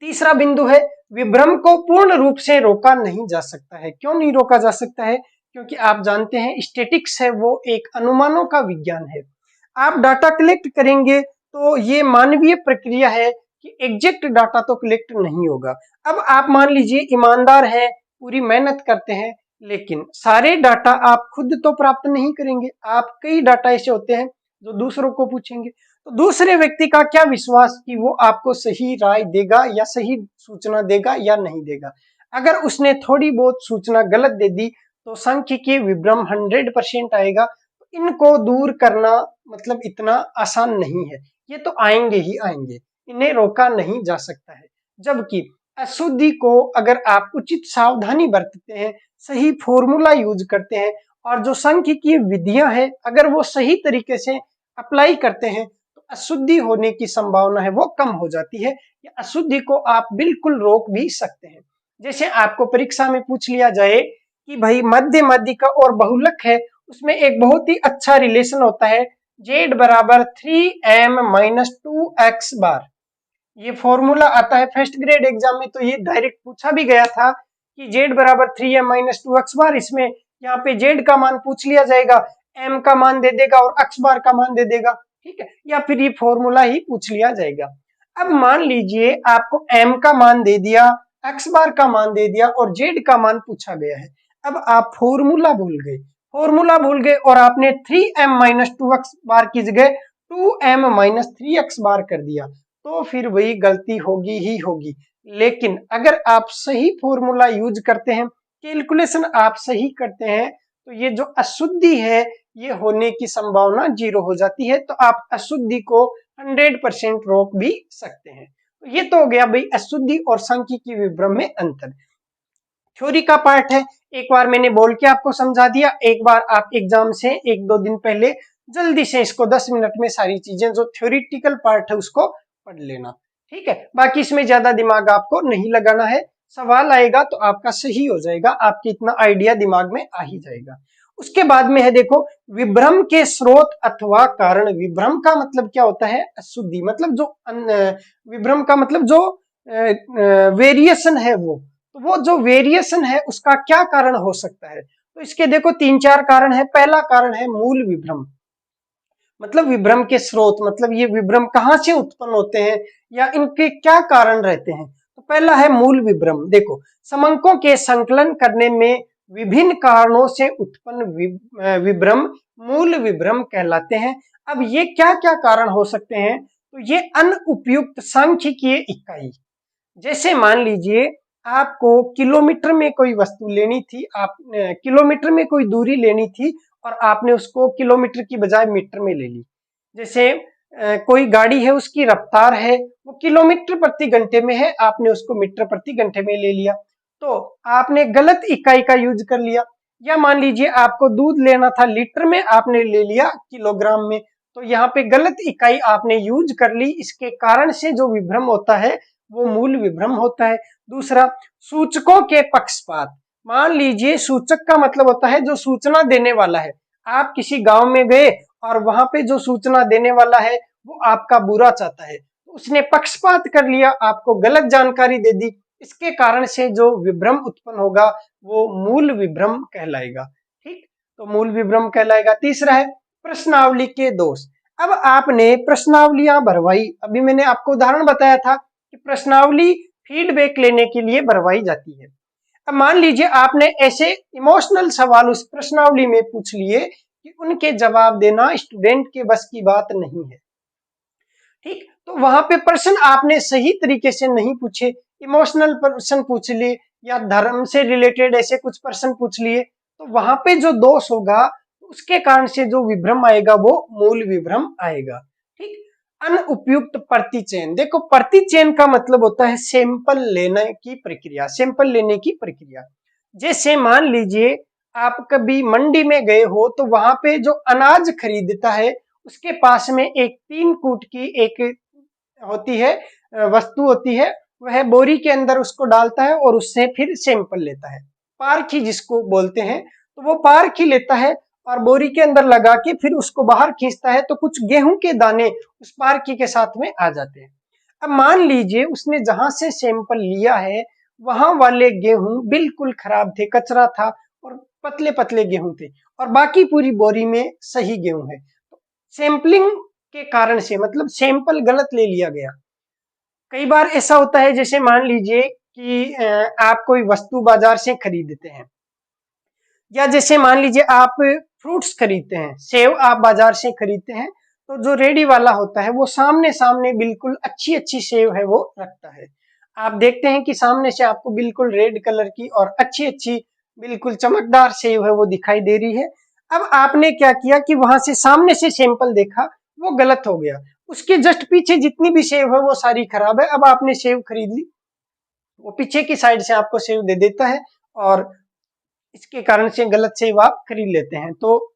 Speaker 1: तीसरा बिंदु है, विभ्रम को पूर्ण रूप से रोका नहीं जा सकता है। क्यों नहीं रोका जा सकता है? क्योंकि आप जानते हैं स्टैटिक्स है वो एक अनुमानों का विज्ञान है। आप डाटा कलेक्ट करेंगे तो ये मानवीय प्रक्रिया है कि एग्जैक्ट डाटा तो कलेक्ट नहीं होगा। अब आप मान लीजिए ईमानदार है, पूरी मेहनत करते हैं, लेकिन सारे डाटा आप खुद तो प्राप्त नहीं करेंगे। आप कई डाटा ऐसे होते हैं जो दूसरों को पूछेंगे, तो दूसरे व्यक्ति का क्या विश्वास कि वो आपको सही राय देगा या सही सूचना देगा या नहीं देगा। अगर उसने थोड़ी बहुत सूचना गलत दे दी तो सांख्यिकीय विभ्रम 100% आएगा। इनको दूर करना मतलब इतना आसान नहीं है, ये तो आएंगे ही आएंगे, इन्हें रोका नहीं जा सकता है। जबकि अशुद्धि को अगर आप उचित सावधानी बरतते हैं, सही फॉर्मूला यूज करते हैं और जो सांख्यिकीय विधियां हैं अगर वो सही तरीके से अप्लाई करते हैं, तो अशुद्धि होने की संभावना है वो कम हो जाती है, या अशुद्धि को आप बिल्कुल रोक भी सकते हैं। जैसे आपको परीक्षा में पूछ लिया जाए कि भाई मध्य, माध्यिका और बहुलक है, उसमें एक बहुत ही अच्छा रिलेशन होता है, z बराबर 3m माइनस 2x बार। ये फॉर्मूला आता है फर्स्ट ग्रेड एग्जाम में, तो ये डायरेक्ट पूछा भी गया था कि z बराबर 3m माइनस 2x बार। इसमें यहाँ पे z का मान पूछ लिया जाएगा, m का मान दे देगा और x बार का मान दे देगा, ठीक है, या फिर ये फॉर्मूला ही पूछ लिया जाएगा। अब मान लीजिए आपको m का मान दे दिया, x बार का मान दे दिया और z का मान पूछा गया है। अब आप फॉर्मूला भूल गए, फॉर्मूला भूल गए और आपने 3m माइनस 2x बार की जगह 2m माइनस 3x बार कर दिया, तो फिर वही गलती होगी ही होगी। लेकिन अगर आप सही फॉर्मूला यूज करते हैं, कैलकुलेशन आप सही करते हैं, तो ये जो अशुद्धि है ये होने की संभावना 0 हो जाती है। तो आप अशुद्धि को 100% रोक भी सकते हैं। तो ये तो हो गया भाई अशुद्धि और सांख्यिकीय विभ्रम में अंतर। थ्योरी का पार्ट है, एक बार मैंने बोल के आपको समझा दिया, एक बार आप एग्जाम से 1-2 दिन पहले जल्दी से इसको 10 मिनट में सारी चीजें जो थ्योरिटिकल पार्ट है उसको पढ़ लेना, ठीक है। बाकी इसमें ज्यादा दिमाग आपको नहीं लगाना है, सवाल आएगा तो आपका सही हो जाएगा, आपकी इतना आइडिया दिमाग में आ ही जाएगा। उसके बाद में है देखो विभ्रम के स्रोत अथवा कारण। विभ्रम का मतलब क्या होता है, अशुद्धि, मतलब जो विभ्रम का मतलब जो वेरिएशन है वो जो वेरिएशन है उसका क्या कारण हो सकता है। तो इसके देखो 3-4 कारण है। पहला कारण है मूल विभ्रम, मतलब विभ्रम के स्रोत, मतलब ये विभ्रम कहाँ से उत्पन्न होते हैं या इनके क्या कारण रहते हैं। तो पहला है मूल विभ्रम। देखो समंकों के संकलन करने में विभिन्न कारणों से उत्पन्न विभ्रम मूल विभ्रम कहलाते हैं। अब ये क्या क्या कारण हो सकते हैं, तो ये अनुपयुक्त सांख्यिकीय इकाई, जैसे मान लीजिए आपको किलोमीटर में कोई वस्तु लेनी थी, आप किलोमीटर में कोई दूरी लेनी थी और आपने उसको किलोमीटर की बजाय मीटर में ले ली। जैसे कोई गाड़ी है उसकी रफ्तार है वो किलोमीटर प्रति घंटे में है, आपने उसको मीटर प्रति घंटे में ले लिया, तो आपने गलत इकाई का यूज कर लिया। या मान लीजिए आपको दूध लेना था लीटर में, आपने ले लिया किलोग्राम में, तो यहाँ पे गलत इकाई आपने यूज कर ली। इसके कारण से जो विभ्रम होता है वो मूल विभ्रम होता है। दूसरा, सूचकों के पक्षपात। मान लीजिए सूचक का मतलब होता है जो सूचना देने वाला है। आप किसी गांव में गए और वहां पे जो सूचना देने वाला है वो आपका बुरा चाहता है, तो उसने पक्षपात कर लिया, आपको गलत जानकारी दे दी, इसके कारण से जो विभ्रम उत्पन्न होगा वो मूल विभ्रम कहलाएगा। ठीक, तो मूल विभ्रम कहलाएगा। तीसरा है प्रश्नावली के दोष। अब आपने प्रश्नावलियां भरवाई, अभी मैंने आपको उदाहरण बताया था कि प्रश्नावली फीडबैक लेने के लिए भरवाई जाती है। अब मान लीजिए आपने ऐसे इमोशनल सवाल उस प्रश्नावली में पूछ लिए कि उनके जवाब देना स्टूडेंट के बस की बात नहीं है। ठीक, तो वहां पे प्रश्न आपने सही तरीके से नहीं पूछे, इमोशनल प्रश्न पूछ लिए या धर्म से रिलेटेड ऐसे कुछ प्रश्न पूछ लिए, तो वहां पे जो दोष होगा उसके कारण से जो विभ्रम आएगा वो मूल विभ्रम आएगा। ठीक, अनुपयुक्त प्रतिचयन। देखो प्रतिचयन का मतलब होता है सैंपल लेने की प्रक्रिया, सैंपल लेने की प्रक्रिया। जैसे मान लीजिए आप कभी मंडी में गए हो तो वहां पे जो अनाज खरीदता है उसके पास में एक 3 कूट की एक होती है वस्तु होती है, वह बोरी के अंदर उसको डालता है और उससे फिर सैंपल लेता है, पारखी जिसको बोलते हैं। तो वो पारखी लेता है और बोरी के अंदर लगा के फिर उसको बाहर खींचता है, तो कुछ गेहूं के दाने उस पारखी के साथ में आ जाते हैं। अब मान लीजिए उसने जहां से सैंपल लिया है वहां वाले गेहूं बिल्कुल खराब थे, कचरा था और पतले पतले गेहूं थे, और बाकी पूरी बोरी में सही गेहूं है। सैंपलिंग के कारण से मतलब सैंपल गलत ले लिया गया। कई बार ऐसा होता है, जैसे मान लीजिए कि आप कोई वस्तु बाजार से खरीदते हैं, या जैसे मान लीजिए आप फ्रूट्स खरीदते हैं, सेव आप बाजार से खरीदते हैं, तो जो रेडी वाला होता है वो सामने सामने बिल्कुल अच्छी अच्छी सेव है वो रखता है। आप देखते हैं कि सामने से आपको बिल्कुल रेड कलर की और अच्छी अच्छी बिल्कुल चमकदार सेव है वो दिखाई दे रही है। अब आपने क्या किया कि वहां से सामने से सैंपल देखा, वो गलत हो गया, उसके जस्ट पीछे जितनी भी सेव है वो सारी खराब है। अब आपने सेव खरीद ली, वो पीछे की साइड से आपको सेव दे देता है और इसके कारण से गलत सेव आप खरीद लेते हैं। तो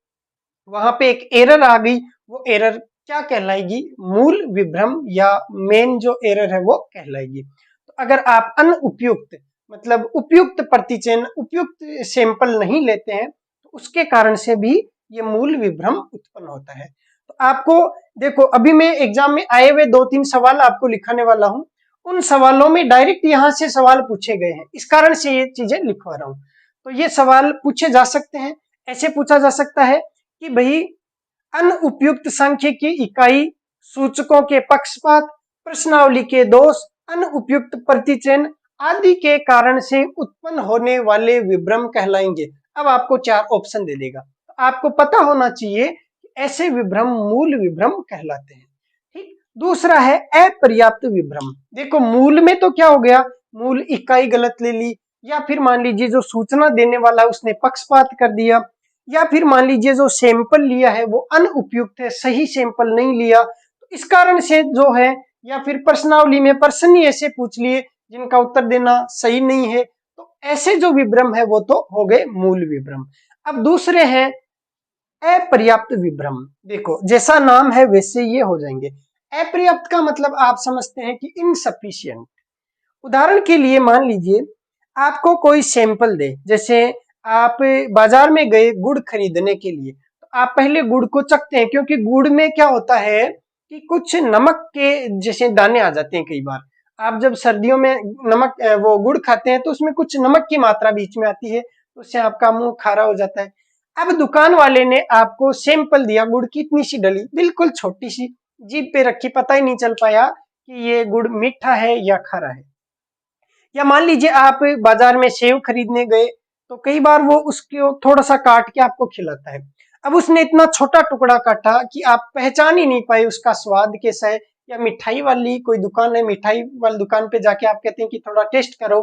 Speaker 1: वहां पे एक एरर आ गई, वो एरर क्या कहलाएगी? मूल विभ्रम या मेन जो एरर है वो कहलाएगी। तो अगर आप अनुपयुक्त मतलब उपयुक्त प्रतिचयन, उपयुक्त सैंपल नहीं लेते हैं तो उसके कारण से भी ये मूल विभ्रम उत्पन्न होता है। तो आपको देखो, अभी मैं एग्जाम में आए हुए 2-3 सवाल आपको लिखाने वाला हूं, उन सवालों में डायरेक्ट यहां से सवाल पूछे गए हैं, इस कारण से ये चीजें लिखवा रहा हूं। तो ये सवाल पूछे जा सकते हैं। ऐसे पूछा जा सकता है कि भाई अनुपयुक्त सांख्यिकी इकाई, सूचकों के पक्षपात, प्रश्नावली के दोष, अनुपयुक्त प्रतिचयन आदि के कारण से उत्पन्न होने वाले विभ्रम कहलाएंगे। अब आपको 4 ऑप्शन दे देगा, आपको पता होना चाहिए कि ऐसे विभ्रम मूल विभ्रम कहलाते हैं। ठीक, दूसरा है अपर्याप्त विभ्रम। देखो मूल में तो क्या हो गया, मूल इकाई गलत ले ली, या फिर मान लीजिए जो सूचना देने वाला उसने पक्षपात कर दिया, या फिर मान लीजिए जो सैंपल लिया है वो अनुपयुक्त है, सही सैंपल नहीं लिया, तो इस कारण से जो है, या फिर प्रश्नावली में प्रश्न ही ऐसे पूछ लिए जिनका उत्तर देना सही नहीं है, तो ऐसे जो विभ्रम है वो तो हो गए मूल विभ्रम। अब दूसरे हैं अपर्याप्त विभ्रम। देखो जैसा नाम है वैसे ये हो जाएंगे। अपर्याप्त का मतलब आप समझते हैं कि इनसफिशिएंट। उदाहरण के लिए मान लीजिए आपको कोई सैंपल दे, जैसे आप बाजार में गए गुड़ खरीदने के लिए, तो आप पहले गुड़ को चखते हैं, क्योंकि गुड़ में क्या होता है कि कुछ नमक के जैसे दाने आ जाते हैं। कई बार आप जब सर्दियों में नमक वो गुड़ खाते हैं तो उसमें कुछ नमक की मात्रा बीच में आती है, तो उससे आपका मुंह खारा हो जाता है। अब दुकान वाले ने आपको सैंपल दिया गुड़ की, इतनी सी डली, बिल्कुल छोटी सी, जीभ पे रखी, पता ही नहीं चल पाया कि ये गुड़ मीठा है या खारा है। या मान लीजिए आप बाजार में सेव खरीदने गए, तो कई बार वो उसको थोड़ा सा काट के आपको खिलाता है। अब उसने इतना छोटा टुकड़ा काटा कि आप पहचान ही नहीं पाए उसका स्वाद कैसा है। या मिठाई वाली कोई दुकान है, मिठाई वाली दुकान पे जाके आप कहते हैं कि थोड़ा टेस्ट करो,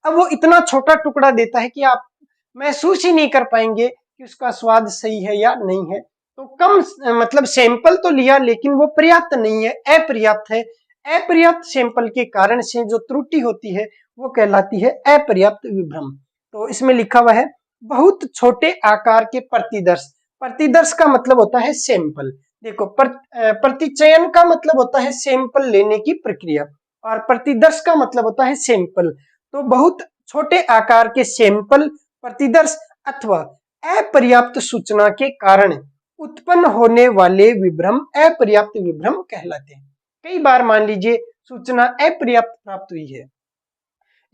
Speaker 1: अब वो इतना छोटा टुकड़ा देता है कि आप महसूस ही नहीं कर पाएंगे कि उसका स्वाद सही है या नहीं है। तो कम मतलब सैंपल तो लिया लेकिन वो पर्याप्त नहीं है, अपर्याप्त है। अपर्याप्त सैंपल के कारण से जो त्रुटि होती है वो कहलाती है अपर्याप्त विभ्रम। तो इसमें लिखा हुआ है बहुत छोटे आकार के प्रतिदर्श। प्रतिदर्श का मतलब होता है सैंपल। देखो प्रतिचयन का मतलब होता है सैंपल लेने की प्रक्रिया, और प्रतिदर्श का मतलब होता है सैंपल। तो बहुत छोटे आकार के सैंपल, प्रतिदर्श अथवा अपर्याप्त सूचना के कारण उत्पन्न होने वाले विभ्रम अपर्याप्त विभ्रम कहलाते हैं। कई बार मान लीजिए सूचना अपर्याप्त प्राप्त हुई है।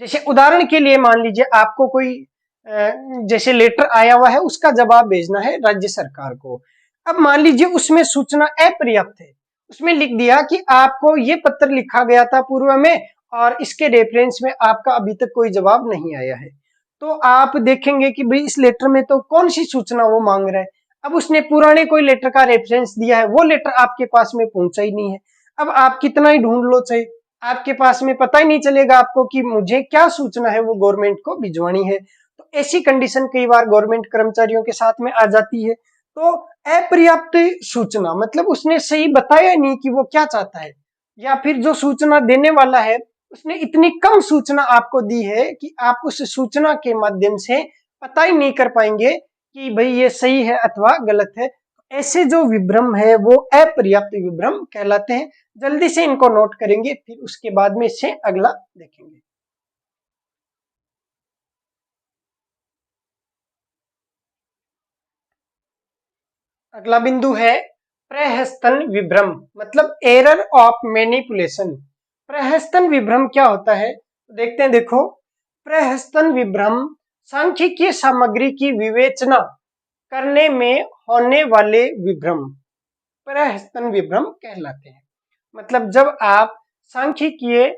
Speaker 1: जैसे उदाहरण के लिए मान लीजिए आपको कोई जैसे लेटर आया हुआ है, उसका जवाब भेजना है राज्य सरकार को। अब मान लीजिए उसमें सूचना अपर्याप्त है, उसमें लिख दिया कि आपको ये पत्र लिखा गया था पूर्व में और इसके रेफरेंस में आपका अभी तक कोई जवाब नहीं आया है। तो आप देखेंगे कि भाई इस लेटर में तो कौन सी सूचना वो मांग रहा है। अब उसने पुराने कोई लेटर का रेफरेंस दिया है, वो लेटर आपके पास में पहुंचा ही नहीं है। अब आप कितना ही ढूंढ लो, चाहे आपके पास में पता ही नहीं चलेगा आपको कि मुझे क्या सूचना है वो गवर्नमेंट को भिजवानी है। तो ऐसी कंडीशन कई बार गवर्नमेंट कर्मचारियों के साथ में आ जाती है। तो अपर्याप्त सूचना मतलब उसने सही बताया नहीं कि वो क्या चाहता है, या फिर जो सूचना देने वाला है उसने इतनी कम सूचना आपको दी है कि आप उस सूचना के माध्यम से पता ही नहीं कर पाएंगे कि भाई ये सही है अथवा गलत है। ऐसे जो विभ्रम है वो अपर्याप्त विभ्रम कहलाते हैं। जल्दी से इनको नोट करेंगे, फिर उसके बाद में इससे अगला देखेंगे। अगला बिंदु है प्रहस्तन विभ्रम, मतलब एरर ऑफ मैनिपुलेशन। प्रहस्तन विभ्रम क्या होता है देखते हैं। देखो, प्रहस्तन विभ्रम सांख्यिकीय सामग्री की विवेचना करने में होने वाले विभ्रम प्रहस्तन विभ्रम कहलाते हैं। मतलब जब आप सांख्यिकीय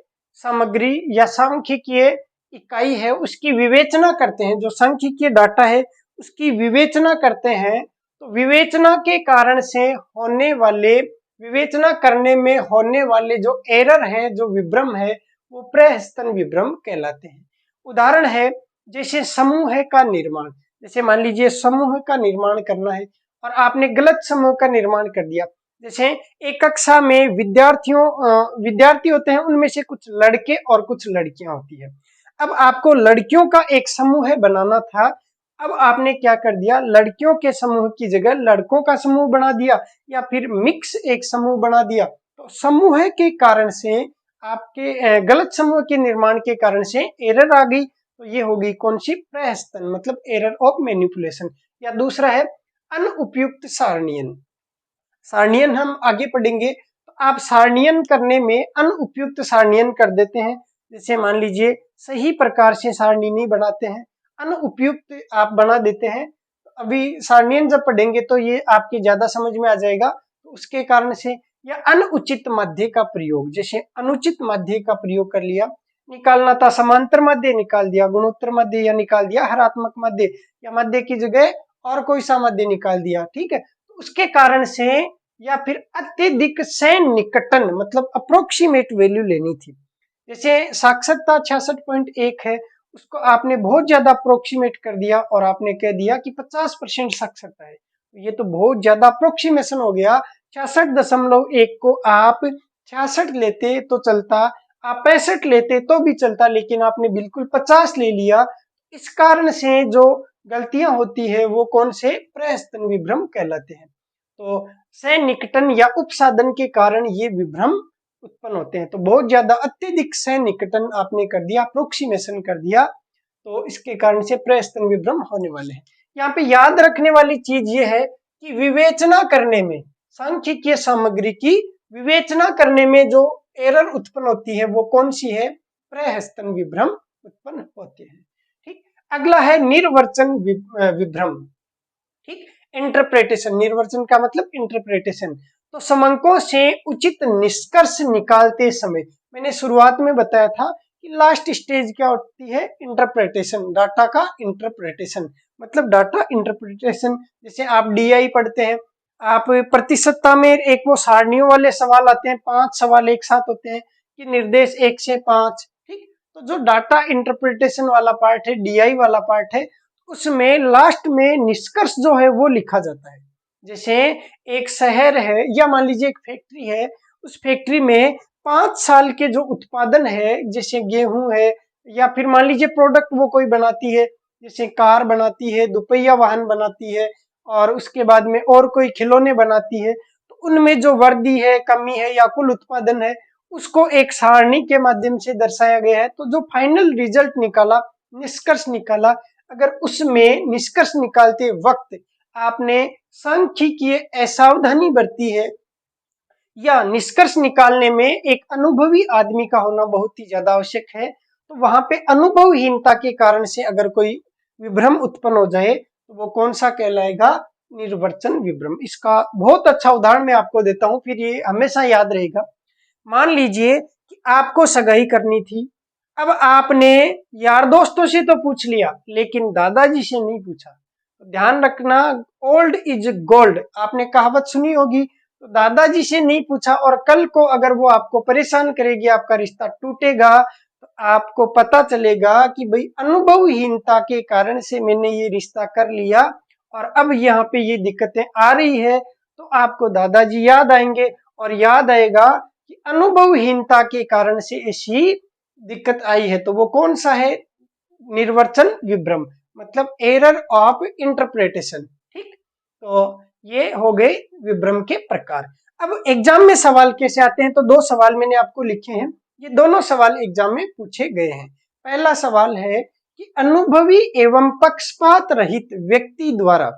Speaker 1: सामग्री या सांख्यिकीय इकाई है उसकी विवेचना करते हैं, जो सांख्यिकीय डाटा है उसकी विवेचना करते हैं, तो विवेचना के कारण से होने वाले, विवेचना करने में होने वाले जो एरर है, जो विभ्रम है, वो प्रहस्तन विभ्रम कहलाते हैं। उदाहरण है जैसे समूह का निर्माण। जैसे मान लीजिए समूह का निर्माण करना है और आपने गलत समूह का निर्माण कर दिया। जैसे एक कक्षा में विद्यार्थी होते हैं, उनमें से कुछ लड़के और कुछ लड़कियां होती है। अब आपको लड़कियों का एक समूह बनाना था। अब आपने क्या कर दिया, लड़कियों के समूह की जगह लड़कों का समूह बना दिया, या फिर मिक्स एक समूह बना दिया। तो समूह के कारण से आपके गलत समूह के निर्माण के कारण से एरर आ गई। तो ये होगी कौन सी, प्रहस्तन, मतलब एरर ऑफ मैनिपुलेशन। या दूसरा है अनुपयुक्त सारणीयन। सारणीयन हम आगे पढ़ेंगे, तो आप सारणीयन करने में अनुपयुक्त सारणीयन कर देते हैं। जैसे मान लीजिए सही प्रकार से सारणी नहीं बनाते हैं, अनुपयुक्त आप बना देते हैं। अभी सारणीयन जब पढ़ेंगे तो ये आपके ज्यादा समझ में आ जाएगा। तो उसके कारण से, या अनुचित माध्य का प्रयोग, जैसे अनुचित माध्य का प्रयोग कर लिया, निकालना था समांतर माध्य निकाल दिया, गुणोत्तर माध्य या निकाल दिया हरात्मक माध्य, या माध्य की जगह और कोई सा माध्य निकाल दिया, ठीक है। तो उसके कारण से, या फिर अत्यधिक सन्निकटन, मतलब अप्रोक्सीमेट वैल्यू लेनी थी। जैसे साक्षरता 66.1 है, उसको आपने बहुत ज्यादा अप्रोक्सीमेट कर दिया और आपने कह दिया कि 50% साक्षरता है। ये तो बहुत ज्यादा अप्रोक्सीमेशन हो गया। 66.1 को आप 66 लेते तो चलता, आप 65 लेते तो भी चलता, लेकिन आपने बिल्कुल 50 ले लिया। इस कारण से जो गलतियां होती है वो कौन से, प्रहस्तन विभ्रम कहलाते हैं। तो सन्निकटन या उपसाधन के कारण ये विभ्रम उत्पन्न होते हैं। तो बहुत ज्यादा अत्यधिक सन्निकटन आपने कर दिया, अप्रोक्सीमेशन कर दिया, तो इसके कारण से प्रहस्तन विभ्रम होने वाले हैं। यहाँ पे याद रखने वाली चीज ये है कि विवेचना करने में, सांख्यिकीय सामग्री की विवेचना करने में जो एरर उत्पन्न होती है वो कौन सी है, प्रहस्तन विभ्रम उत्पन्न होते हैं। ठीक, अगला है निर्वचन विभ्रम। ठीक, इंटरप्रेटेशन, निर्वचन का मतलब इंटरप्रेटेशन। तो समंकों से उचित निष्कर्ष निकालते समय, मैंने शुरुआत में बताया था कि लास्ट स्टेज क्या होती है, इंटरप्रेटेशन, डाटा का इंटरप्रेटेशन, मतलब डाटा इंटरप्रिटेशन। जैसे आप डीआई पढ़ते हैं, आप प्रतिशतता में एक वो सारणियों वाले सवाल आते हैं, 5 सवाल एक साथ होते हैं कि निर्देश 1 से 5। ठीक, तो जो डाटा इंटरप्रिटेशन वाला पार्ट है, डीआई वाला पार्ट है, उसमें लास्ट में निष्कर्ष जो है वो लिखा जाता है। जैसे एक शहर है या मान लीजिए एक फैक्ट्री है, उस फैक्ट्री में 5 साल के जो उत्पादन है, जैसे गेहूं है, या फिर मान लीजिए प्रोडक्ट वो कोई बनाती है, जैसे कार बनाती है, दुपहिया वाहन बनाती है, और उसके बाद में और कोई खिलौने बनाती है, तो उनमें जो वृद्धि है, कमी है या कुल उत्पादन है, उसको एक सारणी के माध्यम से दर्शाया गया है। तो जो फाइनल रिजल्ट निकाला, निष्कर्ष निकाला, अगर उसमें निष्कर्ष निकालते वक्त आपने सांख्यिकीय असावधानी बरती है या निष्कर्ष निकालने में एक अनुभवी आदमी का होना बहुत ही ज्यादा आवश्यक है। तो वहां पे अनुभवहीनता के कारण से अगर कोई विभ्रम उत्पन्न हो जाए तो वो कौन सा कहलाएगा? निर्वचन विभ्रम। इसका बहुत अच्छा उदाहरण मैं आपको देता हूं, फिर ये हमेशा याद रहेगा। मान लीजिए कि आपको सगाई करनी थी, अब आपने यार दोस्तों से तो पूछ लिया लेकिन दादाजी से नहीं पूछा। तो ध्यान रखना, ओल्ड इज गोल्ड, आपने कहावत सुनी होगी। तो दादाजी से नहीं पूछा और कल को अगर वो आपको परेशान करेगी, आपका रिश्ता टूटेगा, तो आपको पता चलेगा कि भाई अनुभवहीनता के कारण से मैंने ये रिश्ता कर लिया और अब यहाँ पे ये दिक्कतें आ रही है। तो आपको दादाजी याद आएंगे और याद आएगा कि अनुभवहीनता के कारण से ऐसी दिक्कत आई है। तो वो कौन सा है? निर्वचन विभ्रम, मतलब एरर ऑफ इंटरप्रिटेशन। ठीक, तो ये हो गए विभ्रम के प्रकार। अब एग्जाम में सवाल कैसे आते हैं? तो दो सवाल मैंने आपको लिखे हैं, ये दोनों सवाल एग्जाम में पूछे गए हैं। पहला सवाल है कि अनुभवी एवं पक्षपात रहित व्यक्ति द्वारा,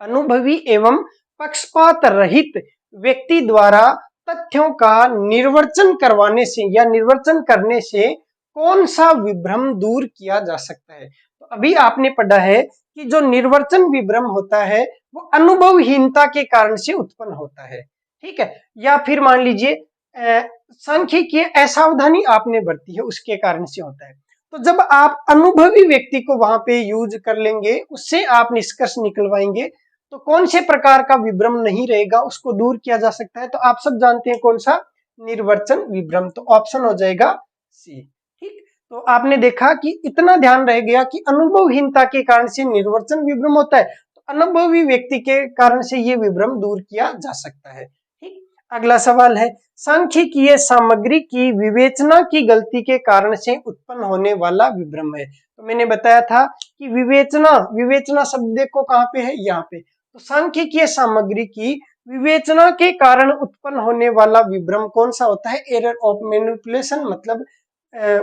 Speaker 1: अनुभवी एवं पक्षपात रहित व्यक्ति द्वारा तथ्यों का निर्वचन करवाने से या निर्वचन करने से कौन सा विभ्रम दूर किया जा सकता है? तो अभी आपने पढ़ा है कि जो निर्वचन विभ्रम होता है वो अनुभवहीनता के कारण से उत्पन्न होता है। ठीक है, या फिर मान लीजिए सांख्यिकीय असावधानी आपने बरती है उसके कारण से होता है। तो जब आप अनुभवी व्यक्ति को वहां पे यूज कर लेंगे, उससे आप निष्कर्ष निकलवाएंगे, तो कौन से प्रकार का विभ्रम नहीं रहेगा, उसको दूर किया जा सकता है। तो आप सब जानते हैं कौन सा? निर्वचन विभ्रम। तो ऑप्शन हो जाएगा सी। ठीक, तो आपने देखा कि इतना ध्यान रह गया कि अनुभवहीनता के कारण से निर्वचन विभ्रम होता है, तो अनुभवी व्यक्ति के कारण से ये विभ्रम दूर किया जा सकता है। ठीक, अगला सवाल है सांख्यिकीय सामग्री की विवेचना की गलती के कारण से उत्पन्न होने वाला विभ्रम है। तो मैंने बताया था कि विवेचना, विवेचना शब्द देखो कहां पे है? यहाँ पे। तो सांख्यिकीय सामग्री की विवेचना के कारण उत्पन्न होने वाला विभ्रम कौन सा होता है? एरर ऑफ मैनिपुलेशन, मतलब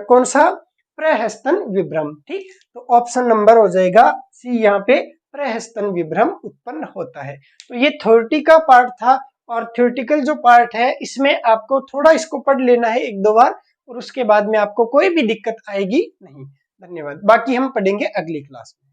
Speaker 1: कौन सा? प्रहस्तन विभ्रम। ठीक, तो ऑप्शन नंबर हो जाएगा सी, यहाँ पे प्रहस्तन विभ्रम उत्पन्न होता है। तो ये थ्योरेटिकल का पार्ट था, और थ्योरेटिकल जो पार्ट है इसमें आपको थोड़ा इसको पढ़ लेना है एक दो बार, और उसके बाद में आपको कोई भी दिक्कत आएगी नहीं। धन्यवाद, बाकी हम पढ़ेंगे अगली क्लास में।